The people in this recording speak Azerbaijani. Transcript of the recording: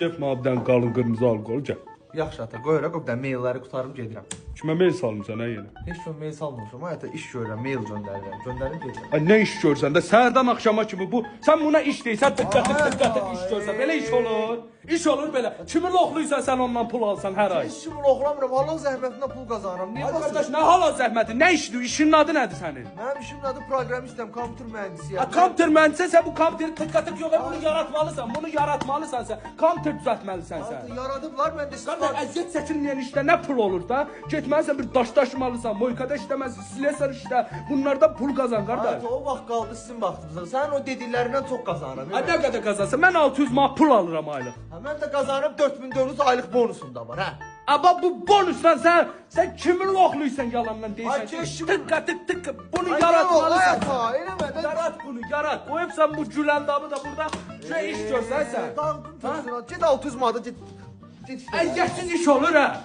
Get mabdən qalın qırmızı alqol gəl. Yaxşı ata, qoyuram, qobdan mailləri qutarım gedirəm. Kimə mail salmısan nə yenə? Heç gün mail salmamışam, ata iş görürəm, mail göndərirəm. Göndərim gedirəm. Ay nə iş görsən də səhərdən axşama kimi bu. Sən buna iş deyirsən, tıqqatıq iş görsən. Belə iş olur. İş olur belə. Kimi loxluysan sən ondan pul alsan hər ay. Heç kimi loxlamıram, halal zəhmətindən pul qazanıram. Niyə Qardaş nə hala zəhməti? Nə işdir? İşin adı nədir sənin? Mənim işimin adı proqramistəm, kompüter mühəndisiyəm. Kompüter mühəndisi sən bu kompüteri tıqqatıq yox, bunu yaratmalısan. Bunu yaratmalısan sən. Kompüter düzəltməlisən sən. Yaradıblar, mən də Qardaş əziyyət çəkilməyən işdə nə pul olur da? Getməlisən bir daş daşımalısan, moykada işləməlisən, silesar işlə. Bunlardan pul qazan qardaş. O vaxt qaldı sizin vaxtınızda. Sənin o dediklərindən çox qazanıram. Nə qədər qazansan? Mən 600 manat pul alıram aylıq. Mən də qazanıram 4400 aylıq bonusum da var, hə. Amma bu bonusdan sən kimi loxluysan yalandan deyirsən. Ay keşim. Tıqqı. Bunu yaratmalısan. Eləmə də. Yarat bunu, yarat. Qoyubsan bu güləndamı da burada iş görsən sən. Tankım tutsun. Get 600 manata get. Əziyyətsiz iş olur ha.